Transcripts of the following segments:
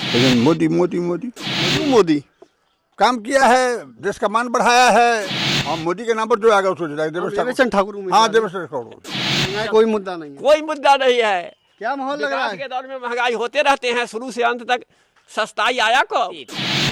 लेकिन मोदी मोदी मोदी क्यों मोदी? काम किया है, देश का मान बढ़ाया है। और मोदी के नाम पर जो आगे उसको जिताएंगे। देवेश चंद्र ठाकुर उम्मीदवार हाँ, हैं। देवेश ठाकुर। महंगाई कोई मुद्दा नहीं है। कोई मुद्दा नहीं है। क्या माहौल लग रहा विकास है? के दौर में महंगाई होते रहते हैं शुरू से अंत तक। सस्ताई आया कब?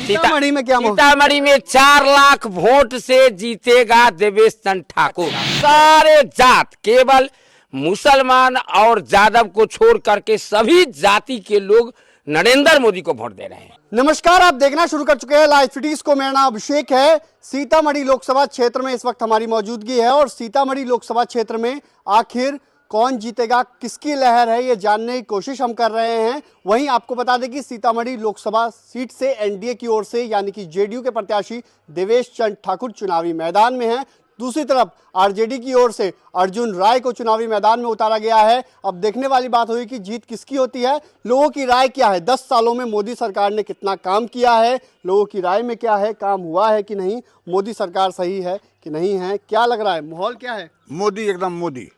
सीतामढ़ी में क्या माहौल? सीतामढ़ी में 4 लाख वोट से जीतेगा देवेश चंद्र ठाकुर। सारे जात, केवल मुसलमान और यादव को छोड़ करके सभी जाति के लोग नरेंद्र मोदी को वोट दे रहे हैं। नमस्कार, आप देखना शुरू कर चुके हैं लाइव सिटीज को। मेरा नाम अभिषेक है। सीतामढ़ी लोकसभा क्षेत्र में इस वक्त हमारी मौजूदगी है और सीतामढ़ी लोकसभा क्षेत्र में आखिर कौन जीतेगा, किसकी लहर है, ये जानने की कोशिश हम कर रहे हैं। वहीं आपको बता दें कि सीतामढ़ी लोकसभा सीट से एनडीए की ओर से यानी कि जेडीयू के प्रत्याशी देवेश चंद्र ठाकुर चुनावी मैदान में हैं। दूसरी तरफ आरजेडी की ओर से अर्जुन राय को चुनावी मैदान में उतारा गया है। अब देखने वाली बात हुई कि जीत किसकी होती है। लोगों की राय क्या है, 10 सालों में मोदी सरकार ने कितना काम किया है, लोगों की राय में क्या है, काम हुआ है कि नहीं, मोदी सरकार सही है कि नहीं है, क्या लग रहा है, माहौल क्या है? मोदी, एकदम मोदी।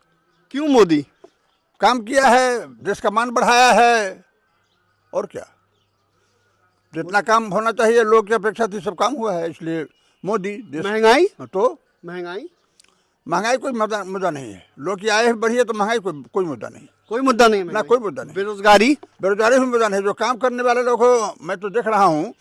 क्यों मोदी? काम किया है, देश का मान बढ़ाया है। और क्या, जितना काम होना चाहिए लोग की अपेक्षा थी सब काम हुआ है, इसलिए मोदी। महंगाई? तो महंगाई कोई मुद्दा नहीं है। लोग की आय बढ़ी है तो महंगाई कोई मुद्दा नहीं। कोई मुद्दा नहीं है। ना, कोई मुद्दा नहीं। बेरोजगारी भी मुद्दा नहीं। जो काम करने वाले लोग हो, मैं तो देख रहा हूँ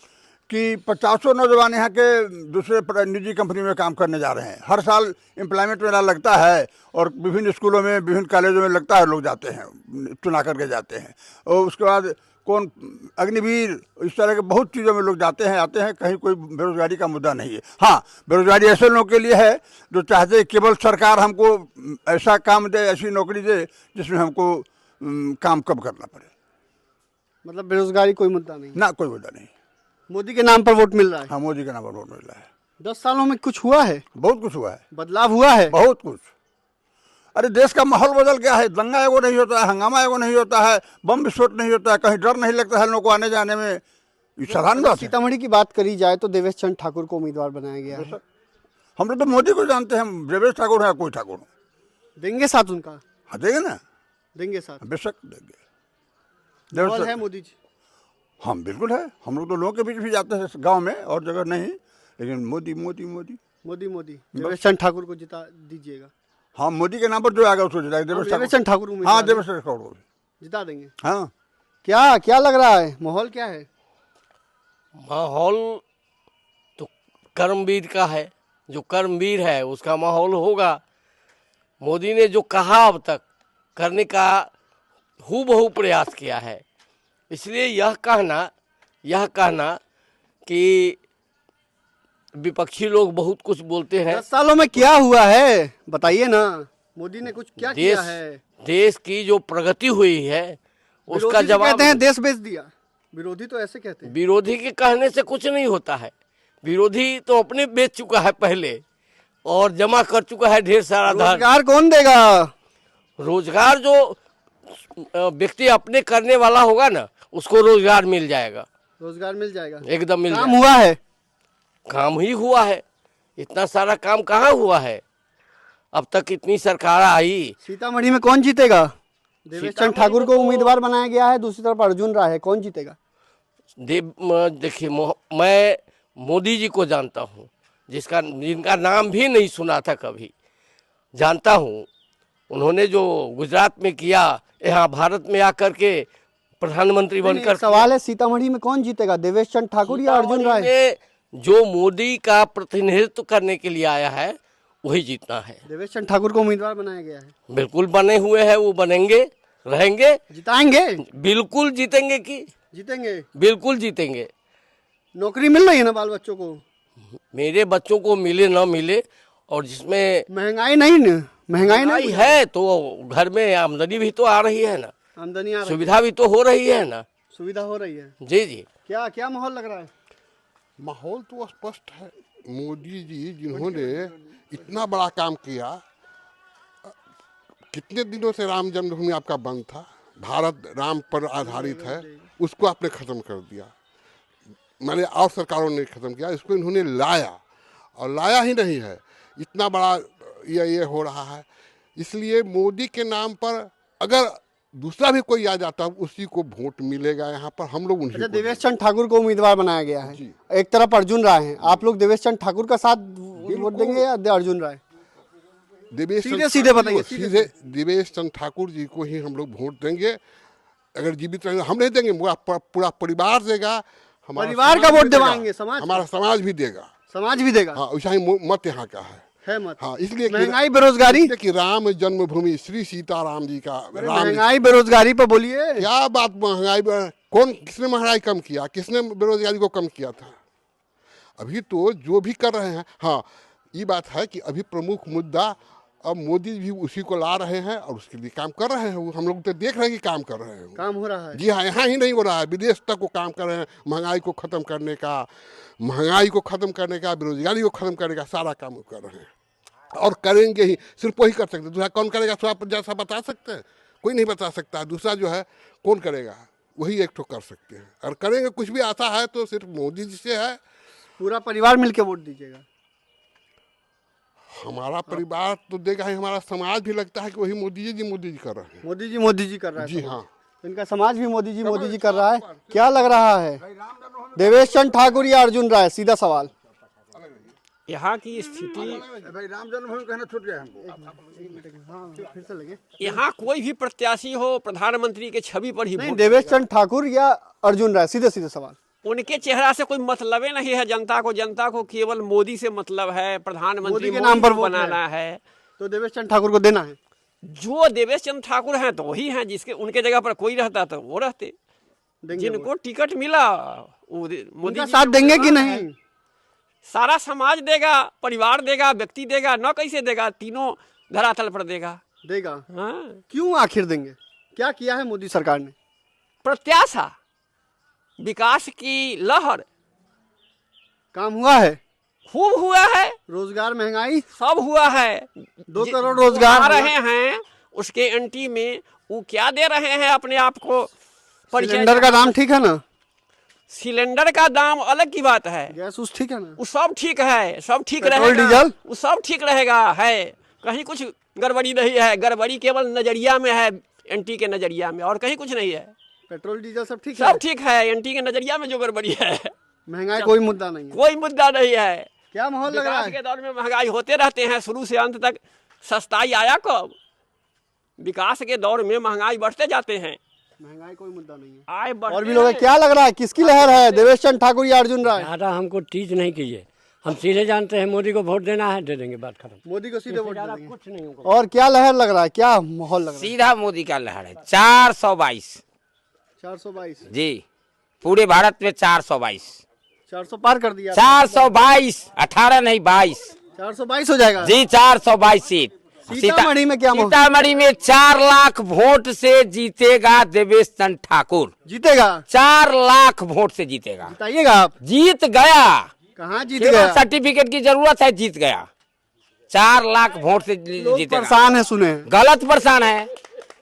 कि 50 नौजवान यहाँ के दूसरे निजी कंपनी में काम करने जा रहे हैं। हर साल एम्प्लॉयमेंट मेला लगता है और विभिन्न स्कूलों में, विभिन्न कॉलेजों में लगता है, लोग जाते हैं, चुना करके जाते हैं। और उसके बाद कौन अग्निवीर, इस तरह के बहुत चीज़ों में लोग जाते हैं, आते हैं। कहीं कोई बेरोजगारी का मुद्दा नहीं है। हाँ, बेरोजगारी ऐसे लोगों के लिए है जो चाहते हैं केवल सरकार हमको ऐसा काम दे, ऐसी नौकरी दे जिसमें हमको काम कम करना पड़े। मतलब बेरोजगारी कोई मुद्दा नहीं ना, कोई मुद्दा नहीं। मोदी के नाम पर वोट मिल रहा है। हाँ, मोदी का नाम पर वोट मिल रहा है। 10 सालों में कुछ हुआ है? बहुत कुछ हुआ है, बदलाव हुआ है, बहुत कुछ। अरे देश का माहौल बदल गया है। दंगा एगो नहीं होता है, हंगामा एगो नहीं होता है, बम विस्फोट नहीं होता है, कहीं डर नहीं लगता है लोगों को आने जाने में। ये साधारण बात है। सीतामढ़ी की बात करी जाए तो देवेश चंद्र ठाकुर को उम्मीदवार बनाया गया है। हम लोग तो मोदी को जानते हैं। हम देवेश ठाकुर है, कोई ठाकुर हो। देंगे साथ उनका? हाँ, देंगे ना, देंगे साथ, बेशक देंगे। माहौल है मोदी जी? हाँ, बिल्कुल है। हम लोग तो लोगों के बीच भी जाते हैं, गांव में और जगह नहीं, लेकिन मोदी मोदी मोदी मोदी देवेश चंद्र ठाकुर को जिता दीजिएगा। हाँ, मोदी के नाम पर जो आएगा उसको जिताएंगे। देवेश चंद्र ठाकुर हाँ, उम्मीदवार देवेश ठाकुर जिता देंगे। हाँ। क्या लग रहा है, माहौल क्या है? माहौल तो कर्मवीर का है। जो कर्मवीर है उसका माहौल होगा। मोदी ने जो कहा अब तक करने का हूबहू प्रयास किया है। इसलिए यह कहना कि विपक्षी लोग बहुत कुछ बोलते हैं। 10 सालों में क्या हुआ है बताइए ना, मोदी ने कुछ क्या किया है? देश की जो प्रगति हुई है उसका विरोधी जवाब कहते हैं देश बेच दिया। विरोधी तो ऐसे कहते हैं। विरोधी के कहने से कुछ नहीं होता है। विरोधी तो अपने बेच चुका है पहले और जमा कर चुका है ढेर सारा धन। रोजगार कौन देगा? रोजगार जो व्यक्ति अपने करने वाला होगा ना, उसको रोजगार मिल जाएगा। रोजगार मिल जाएगा, एकदम मिल काम जाएगा। हुआ है? काम ही हुआ है। इतना सारा काम कहाँ हुआ है? अब तक इतनी सरकार आई। सीतामढ़ी में कौन जीतेगा? देवेश चंद्र ठाकुर को उम्मीदवार बनाया गया है, दूसरी तरफ अर्जुन राय है, कौन जीतेगा? देखिए, मैं मोदी जी को जानता हूँ, जिनका नाम भी नहीं सुना था कभी, जानता हूँ। उन्होंने जो गुजरात में किया, यहाँ भारत में आकर के प्रधानमंत्री बनकर। सवाल है सीतामढ़ी में कौन जीतेगा, देवेश चंद्र ठाकुर या अर्जुन राय? जो मोदी का प्रतिनिधित्व करने के लिए आया है वही जीतना है। देवेश चंद्र ठाकुर को उम्मीदवार बनाया गया है। बिल्कुल बने हुए हैं, वो बनेंगे, रहेंगे, जिताएंगे। बिल्कुल जीतेंगे। जीतेंगे, बिल्कुल जीतेंगे। नौकरी मिल रही है ना बाल बच्चों को? मेरे बच्चों को मिले ना मिले, और जिसमें महंगाई नहीं है तो घर में आमदनी भी तो आ रही है ना, आमदनी आ रही है, सुविधा भी तो हो रही है ना। सुविधा हो रही है। जी। क्या माहौल लग रहा है? माहौल तो स्पष्ट है। मोदी जी जिन्होंने इतना बड़ा काम किया, कितने दिनों से राम जन्मभूमि आपका बंद था, भारत राम पर आधारित है, उसको आपने ख़त्म कर दिया। मैंने और सरकारों ने ख़त्म किया, इसको इन्होंने लाया, और लाया ही नहीं है, इतना बड़ा ये हो रहा है। इसलिए मोदी के नाम पर अगर दूसरा भी कोई आ जाता उसी को वोट मिलेगा यहाँ पर, हम लोग उन्हीं अच्छा, को देवेश चंद ठाकुर को उम्मीदवार बनाया गया है, एक तरफ अर्जुन राय हैं, आप लोग देवेश चंद ठाकुर का साथ वोट देंगे या अर्जुन राय? देवेश सीधे सीधे बताइए, सीधे देवेश चंद ठाकुर जी को ही हम लोग वोट देंगे। अगर जीवित रहेंगे हम नहीं देंगे, पूरा परिवार देगा, हमारा परिवार का समाज वोट भी देगा, दिवाएंगे, समाज हमारा समाज भी देगा, समाज भी देगा, हाँ वैसा ही मत यहाँ का है मत। हाँ, इसलिए महंगाई बेरोजगारी, कि राम जन्मभूमि श्री सीताराम जी का महंगाई बेरोजगारी पर बोलिए। क्या बात, महंगाई कौन, किसने महंगाई कम किया, किसने बेरोजगारी को कम किया था? अभी तो जो भी कर रहे हैं, हाँ ये बात है कि अभी प्रमुख मुद्दा अब मोदी भी उसी को ला रहे हैं और उसके लिए काम कर रहे हैं। वो हम लोग तो देख रहे हैं कि काम कर रहे हैं, काम हो रहा है। जी हाँ, यहाँ ही नहीं हो रहा है, विदेश तक वो काम कर रहे हैं, महंगाई को ख़त्म करने का, बेरोजगारी को ख़त्म करने का सारा काम वो कर रहे हैं और करेंगे ही। सिर्फ वही कर सकते हैं, दूसरा कौन करेगा? तो आप जैसा बता सकते हैं, कोई नहीं बता सकता। दूसरा जो है कौन करेगा? वही एक ठो कर सकते हैं, और करेंगे कुछ भी आता है तो सिर्फ मोदी जी से है। पूरा परिवार मिलके वोट दीजिएगा? हमारा परिवार तो देगा ही, हमारा समाज भी लगता है कि वही मोदी जी कर रहे हैं। मोदी जी कर रहा है जी हाँ, इनका समाज भी मोदी जी कर रहा है। क्या लग रहा है, देवेश चंद ठाकुर या अर्जुन राय? सीधा सवाल। यहाँ की स्थिति, भाई राम जन्मभूमि कहना छूट गया हमको। फिर से लगे, यहाँ कोई भी प्रत्याशी हो प्रधानमंत्री के छवि पर ही नहीं, वोट, देवेश चंद ठाकुर या अर्जुन राय? सीधे सीधे सवाल। उनके चेहरा से कोई मतलब ही नहीं है जनता को केवल मोदी से मतलब है, प्रधानमंत्री मोदी के नाम पर वोट बनाना है। तो देवेश चंद ठाकुर को देना है। जो देवेश चंद ठाकुर हैं तो वही हैं, जिसके उनके जगह पर कोई रहता तो वो रहते। जिनको टिकट मिला वो मोदी जी साथ देंगे कि नहीं? सारा समाज देगा, परिवार देगा, व्यक्ति देगा, न कैसे देगा, तीनों धरातल पर देगा। हाँ। क्यों आखिर देंगे? क्या किया है मोदी सरकार ने? प्रत्याशा, विकास की लहर, काम हुआ है, खूब हुआ है, रोजगार, महंगाई सब हुआ है। 2 करोड़ रोजगार आ रहे हैं, उसके एंटी में वो क्या दे रहे हैं अपने आप को परिचय। सिलेंडर का दाम ठीक है ना? सिलेंडर का दाम अलग की बात है, गैस उस ठीक है ना? वो सब ठीक है, सब ठीक पेट्रोल, रहेगा, डीजल वो सब ठीक रहेगा है, कहीं कुछ गड़बड़ी नहीं है। गड़बड़ी केवल नजरिया में है, एंटी के नजरिया में, और कहीं कुछ नहीं है। पेट्रोल डीजल सब ठीक सब ठीक है, एंटी के नजरिया में जो गड़बड़ी है। महंगाई कोई मुद्दा नहीं है, कोई मुद्दा नहीं है। क्या माहौल लग रहा विकास है? के दौर में महंगाई होते रहते हैं शुरू से अंत तक, सस्ताई आया कब? विकास के दौर में महंगाई बढ़ते जाते हैं, महंगाई कोई मुद्दा नहीं है। आय बढ़ते और भी लोग हैं। क्या लग रहा है, किसकी लहर है, देवेश चंद ठाकुर या अर्जुन राय? ज़्यादा हमको टीच नहीं कीजिए, हम सीधे जानते हैं मोदी को वोट देना है, दे देंगे, बात खत्म। मोदी को सीधे वोट देंगे। कुछ नहीं होगा। और क्या लहर लग रहा है, क्या माहौल लग रहा है? सीधा मोदी का लहर है। 422 422 जी, पूरे भारत में 422 400 पार कर दिया। 422, 18 नहीं 22 422 हो जाएगा जी, 422 सीट। सीतामढ़ी में क्या माहौल? सीतामढ़ी में 4 लाख वोट से जीतेगा देवेश चंद ठाकुर। जीतेगा? 4 लाख वोट से जीतेगा। बताइएगा आप। जीत गया, कहाँ जीत केवल गया? सर्टिफिकेट की जरूरत है, जीत गया। 4 लाख वोट से लोग जीतेगा। परेशान है, सुने हैं। गलत परेशान है।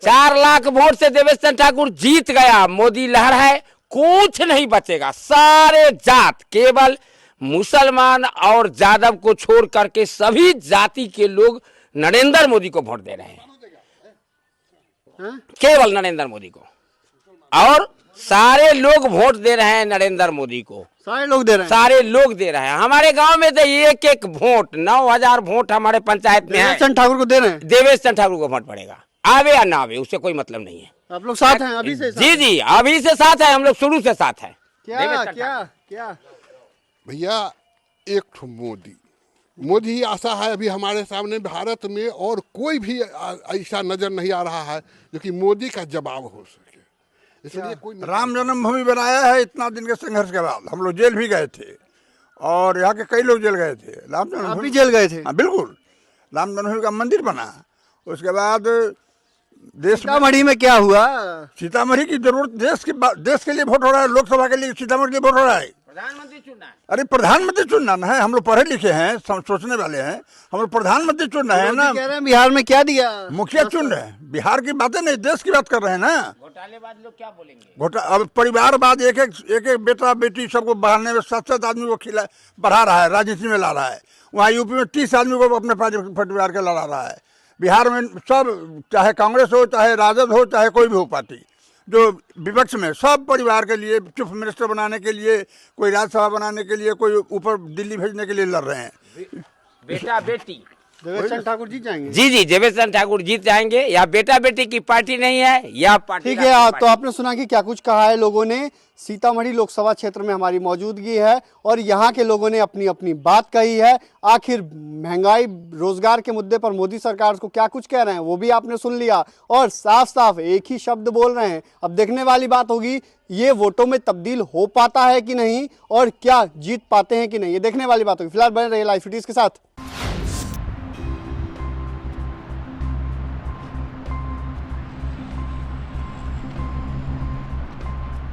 4 लाख वोट से देवेश चंद ठाकुर जीत गया। मोदी लहर है, कुछ नहीं बचेगा। सारे जात, केवल मुसलमान और यादव को छोड़ करके सभी जाति के लोग नरेंद्र मोदी को वोट दे रहे हैं, केवल नरेंद्र मोदी को। और सारे लोग वोट दे रहे हैं नरेंद्र मोदी को, सारे लोग दे रहे हैं। सारे लोग दे रहे हैं। हमारे गांव में तो एक एक वोट, 9000 वोट हमारे पंचायत में है। देवेश चंद ठाकुर को दे रहे हैं। देवेश चंद ठाकुर को वोट पड़ेगा, आवे या ना आवे उससे कोई मतलब नहीं है। आप लोग साथ हैं अभी से? जी जी, अभी से साथ है, हम लोग शुरू से साथ है। क्या क्या क्या भैया एक ठो मोदी ही आशा है अभी हमारे सामने। भारत में और कोई भी ऐसा नजर नहीं आ रहा है जो कि मोदी का जवाब हो सके, इसलिए कोई राम जन्मभूमि बनाया है इतना दिन के संघर्ष के बाद। हम लोग जेल भी गए थे और यहाँ के कई लोग जेल गए थे। राम आप भी जन्मभूमि, जेल गए थे? हाँ बिल्कुल। राम जन्मभूमि का मंदिर बना, उसके बाद देश में सीतामढ़ी में क्या हुआ? सीतामढ़ी की जरूरत देश के लिए वोट हो रहा है, लोकसभा के लिए सीतामढ़ी के लिए वोट हो रहा है। प्रधानमंत्री चुनना है। अरे प्रधानमंत्री चुनना है, हम लोग पढ़े लिखे हैं, सोचने वाले हैं, हम लोग प्रधानमंत्री चुन रहे हैं ना। कह रहे हैं बिहार में क्या दिया? मुखिया चुन रहे हैं, बिहार की बातें नहीं, देश की बात कर रहे हैं ना। घोटालेबाज लोग क्या बोलेंगे? अब परिवारवाद, एक एक बेटा बेटी सबको बढ़ाने में 7-7 आदमी को बढ़ा रहा है, राजनीति में ला रहा है। वहाँ यूपी में 30 आदमी को अपने परिवार के लड़ा रहा है। बिहार में सब, चाहे कांग्रेस हो, चाहे राजद हो, चाहे कोई भी हो पार्टी, जो विपक्ष में, सब परिवार के लिए, चीफ मिनिस्टर बनाने के लिए, कोई राज्यसभा बनाने के लिए, कोई ऊपर दिल्ली भेजने के लिए लड़ रहे हैं। बेटा बेटी देवेश चंद्र ठाकुर जीत जाएंगे। जी जी, देवेश चंद्र ठाकुर जीत जाएंगे। या बेटा बेटी की पार्टी नहीं है, या पार्टी। ठीक है, तो आपने सुना कि क्या कुछ कहा है लोगों ने। सीतामढ़ी लोकसभा क्षेत्र में हमारी मौजूदगी है और यहाँ के लोगों ने अपनी अपनी बात कही है। आखिर महंगाई, रोजगार के मुद्दे पर मोदी सरकार को क्या कुछ कह रहे हैं वो भी आपने सुन लिया, और साफ साफ एक ही शब्द बोल रहे हैं। अब देखने वाली बात होगी ये वोटों में तब्दील हो पाता है कि नहीं, और क्या जीत पाते हैं कि नहीं, ये देखने वाली बात होगी। फिलहाल बने रहिए लाइव सिटीज के साथ।